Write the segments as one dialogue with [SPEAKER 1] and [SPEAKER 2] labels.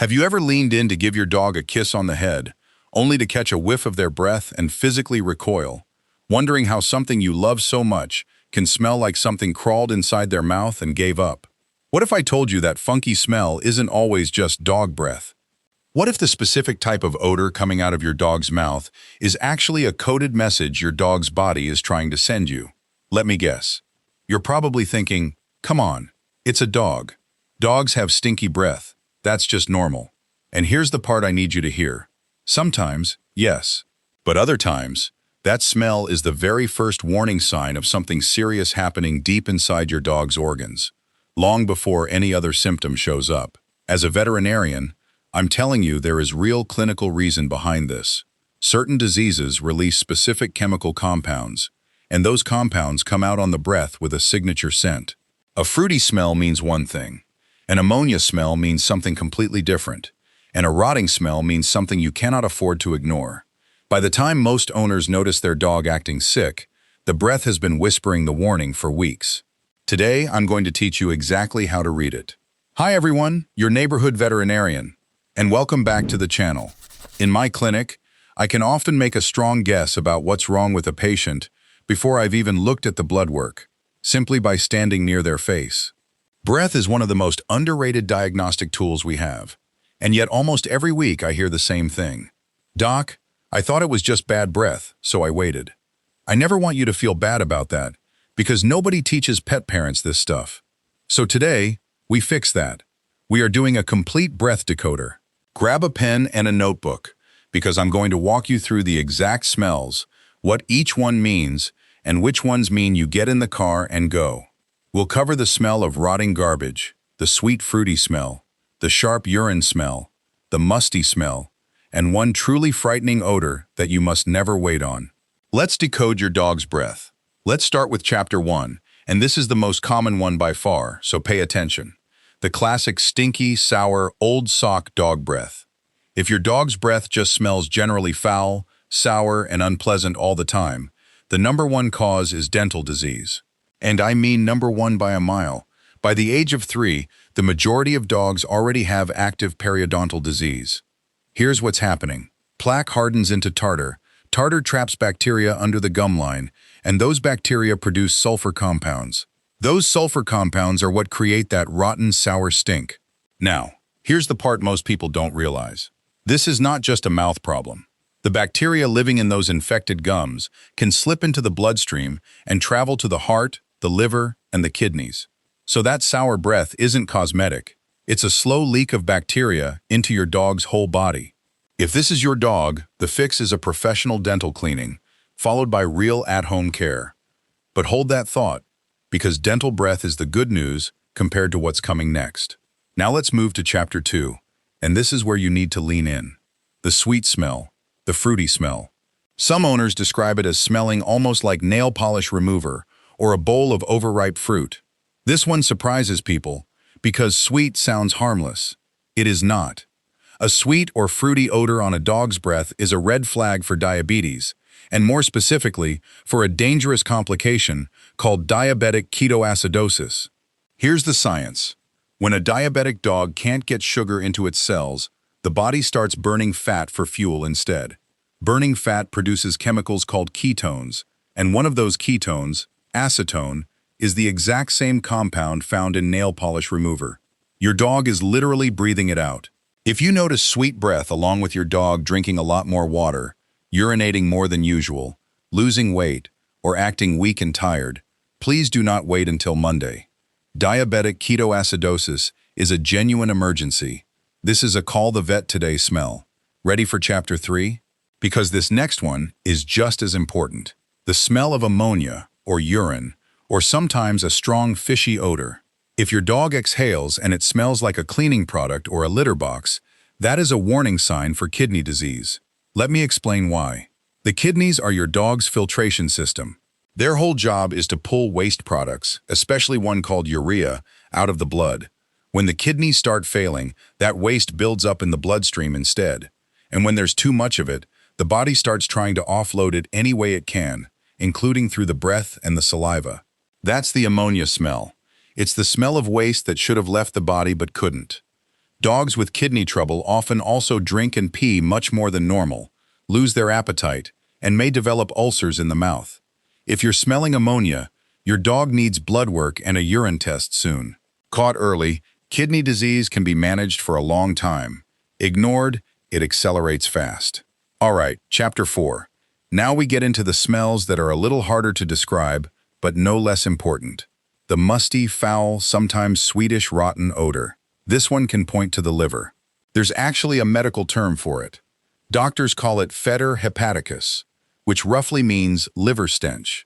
[SPEAKER 1] Have you ever leaned in to give your dog a kiss on the head, only to catch a whiff of their breath and physically recoil, wondering how something you love so much can smell like something crawled inside their mouth and gave up? What if I told you that funky smell isn't always just dog breath? What if the specific type of odor coming out of your dog's mouth is actually a coded message your dog's body is trying to send you? Let me guess. You're probably thinking, come on, it's a dog. Dogs have stinky breath. That's just normal. And here's the part I need you to hear. Sometimes, yes. But other times, that smell is the very first warning sign of something serious happening deep inside your dog's organs, long before any other symptom shows up. As a veterinarian, I'm telling you there is real clinical reason behind this. Certain diseases release specific chemical compounds, and those compounds come out on the breath with a signature scent. A fruity smell means one thing. An ammonia smell means something completely different. And a rotting smell means something you cannot afford to ignore. By the time most owners notice their dog acting sick, the breath has been whispering the warning for weeks. Today, I'm going to teach you exactly how to read it. Hi everyone, your neighborhood veterinarian, and welcome back to the channel. In my clinic, I can often make a strong guess about what's wrong with a patient before I've even looked at the blood work, simply by standing near their face. Breath is one of the most underrated diagnostic tools we have, and yet almost every week I hear the same thing. Doc, I thought it was just bad breath, so I waited. I never want you to feel bad about that, because nobody teaches pet parents this stuff. So today, we fix that. We are doing a complete breath decoder. Grab a pen and a notebook, because I'm going to walk you through the exact smells, what each one means, and which ones mean you get in the car and go. We'll cover the smell of rotting garbage, the sweet fruity smell, the sharp urine smell, the musty smell, and one truly frightening odor that you must never wait on. Let's decode your dog's breath. Let's start with Chapter 1, and this is the most common one by far, so pay attention. The classic stinky, sour, old sock dog breath. If your dog's breath just smells generally foul, sour, and unpleasant all the time, the number one cause is dental disease. And I mean number one by a mile. By the age of 3, the majority of dogs already have active periodontal disease. Here's what's happening. Plaque hardens into tartar. Tartar traps bacteria under the gum line, and those bacteria produce sulfur compounds. Those sulfur compounds are what create that rotten, sour stink. Now, here's the part most people don't realize. This is not just a mouth problem. The bacteria living in those infected gums can slip into the bloodstream and travel to the heart, the liver, and the kidneys. So that sour breath isn't cosmetic. It's a slow leak of bacteria into your dog's whole body. If this is your dog, the fix is a professional dental cleaning, followed by real at-home care. But hold that thought, because dental breath is the good news compared to what's coming next. Now let's move to Chapter 2, and this is where you need to lean in. The sweet smell, the fruity smell. Some owners describe it as smelling almost like nail polish remover or a bowl of overripe fruit. This one surprises people because sweet sounds harmless. It is not. A sweet or fruity odor on a dog's breath is a red flag for diabetes, and more specifically, for a dangerous complication called diabetic ketoacidosis. Here's the science. When a diabetic dog can't get sugar into its cells, the body starts burning fat for fuel instead. Burning fat produces chemicals called ketones, and one of those ketones, acetone, is the exact same compound found in nail polish remover. Your dog is literally breathing it out. If you notice sweet breath along with your dog drinking a lot more water, urinating more than usual, losing weight, or acting weak and tired, please do not wait until Monday. Diabetic ketoacidosis is a genuine emergency. This is a call the vet today smell. Ready for Chapter 3? Because this next one is just as important. The smell of ammonia, or urine, or sometimes a strong fishy odor. If your dog exhales and it smells like a cleaning product or a litter box, that is a warning sign for kidney disease. Let me explain why. The kidneys are your dog's filtration system. Their whole job is to pull waste products, especially one called urea, out of the blood. When the kidneys start failing, that waste builds up in the bloodstream instead. And when there's too much of it, the body starts trying to offload it any way it can, including through the breath and the saliva. That's the ammonia smell. It's the smell of waste that should have left the body but couldn't. Dogs with kidney trouble often also drink and pee much more than normal, lose their appetite, and may develop ulcers in the mouth. If you're smelling ammonia, your dog needs blood work and a urine test soon. Caught early, kidney disease can be managed for a long time. Ignored, it accelerates fast. All right, Chapter 4. Now we get into the smells that are a little harder to describe, but no less important. The musty, foul, sometimes sweetish, rotten odor. This one can point to the liver. There's actually a medical term for it. Doctors call it fetor hepaticus, which roughly means liver stench.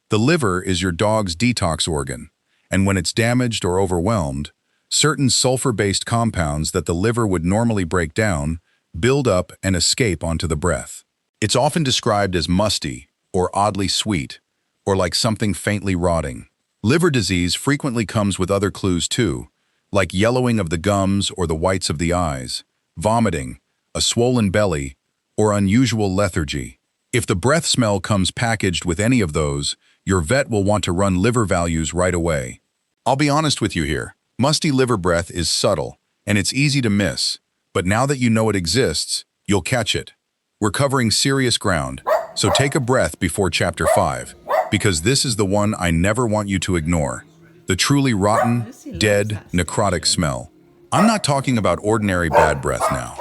[SPEAKER 1] The liver is your dog's detox organ, and when it's damaged or overwhelmed, certain sulfur-based compounds that the liver would normally break down build up and escape onto the breath. It's often described as musty, or oddly sweet, or like something faintly rotting. Liver disease frequently comes with other clues too, like yellowing of the gums or the whites of the eyes, vomiting, a swollen belly, or unusual lethargy. If the breath smell comes packaged with any of those, your vet will want to run liver values right away. I'll be honest with you here. Musty liver breath is subtle, and it's easy to miss, but now that you know it exists, you'll catch it. We're covering serious ground, so take a breath before Chapter 5, because this is the one I never want you to ignore. The truly rotten, dead, necrotic smell. I'm not talking about ordinary bad breath now.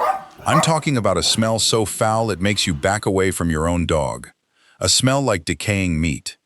[SPEAKER 1] I'm talking about a smell so foul it makes you back away from your own dog. A smell like decaying meat.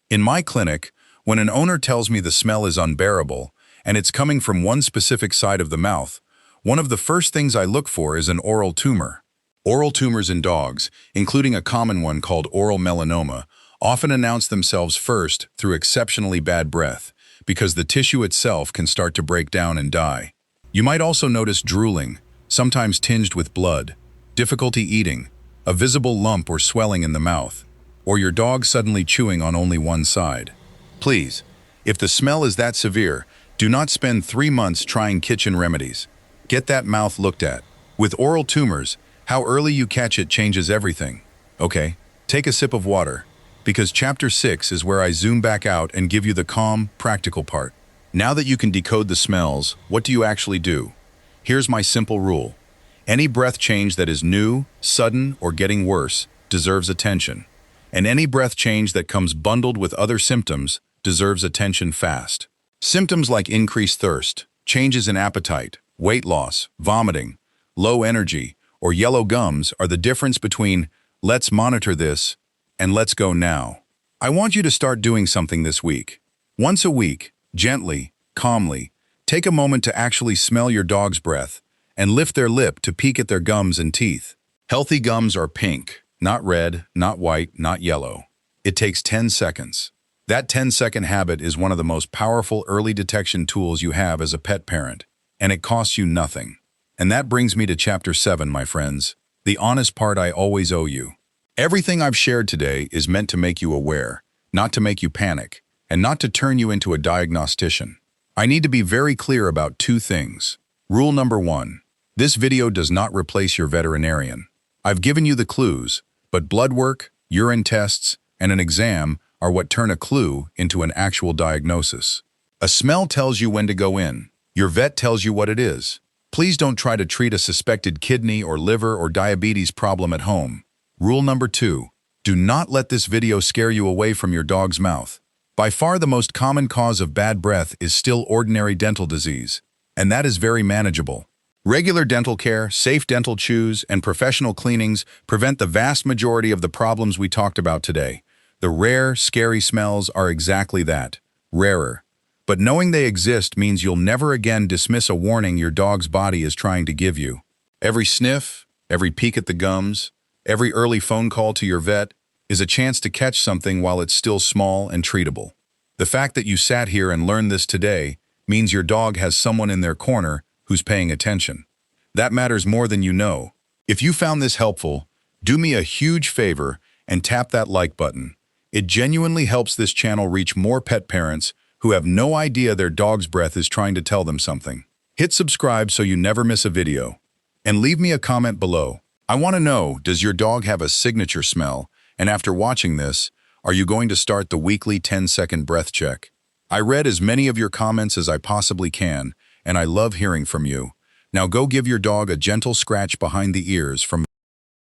[SPEAKER 1] In my clinic, when an owner tells me the smell is unbearable, and it's coming from one specific side of the mouth, one of the first things I look for is an oral tumor. Oral tumors in dogs, including a common one called oral melanoma, often announce themselves first through exceptionally bad breath, because the tissue itself can start to break down and die. You might also notice drooling, sometimes tinged with blood, difficulty eating, a visible lump or swelling in the mouth, or your dog suddenly chewing on only one side. Please, if the smell is that severe, do not spend 3 months trying kitchen remedies. Get that mouth looked at. With oral tumors, how early you catch it changes everything. Okay, take a sip of water, because Chapter 6 is where I zoom back out and give you the calm, practical part. Now that you can decode the smells, what do you actually do? Here's my simple rule. Any breath change that is new, sudden, or getting worse deserves attention. And any breath change that comes bundled with other symptoms deserves attention fast. Symptoms like increased thirst, changes in appetite, weight loss, vomiting, low energy, or yellow gums are the difference between "let's monitor this" and "let's go now." I want you to start doing something this week. Once a week, gently, calmly, take a moment to actually smell your dog's breath and lift their lip to peek at their gums and teeth. Healthy gums are pink, not red, not white, not yellow. It takes 10 seconds. That 10-second habit is one of the most powerful early detection tools you have as a pet parent, and it costs you nothing. And that brings me to Chapter 7, my friends, the honest part I always owe you. Everything I've shared today is meant to make you aware, not to make you panic, and not to turn you into a diagnostician. I need to be very clear about 2 things. Rule number 1, this video does not replace your veterinarian. I've given you the clues, but blood work, urine tests, and an exam are what turn a clue into an actual diagnosis. A smell tells you when to go in. Your vet tells you what it is. Please don't try to treat a suspected kidney or liver or diabetes problem at home. Rule number 2, do not let this video scare you away from your dog's mouth. By far the most common cause of bad breath is still ordinary dental disease, and that is very manageable. Regular dental care, safe dental chews, and professional cleanings prevent the vast majority of the problems we talked about today. The rare, scary smells are exactly that, rarer. But knowing they exist means you'll never again dismiss a warning your dog's body is trying to give you. Every sniff, every peek at the gums, every early phone call to your vet is a chance to catch something while it's still small and treatable. The fact that you sat here and learned this today means your dog has someone in their corner who's paying attention. That matters more than you know. If you found this helpful, do me a huge favor and tap that like button. It genuinely helps this channel reach more pet parents who have no idea their dog's breath is trying to tell them something. Hit subscribe so you never miss a video. And leave me a comment below. I want to know, does your dog have a signature smell? And after watching this, are you going to start the weekly 10-second breath check? I read as many of your comments as I possibly can, and I love hearing from you. Now go give your dog a gentle scratch behind the ears from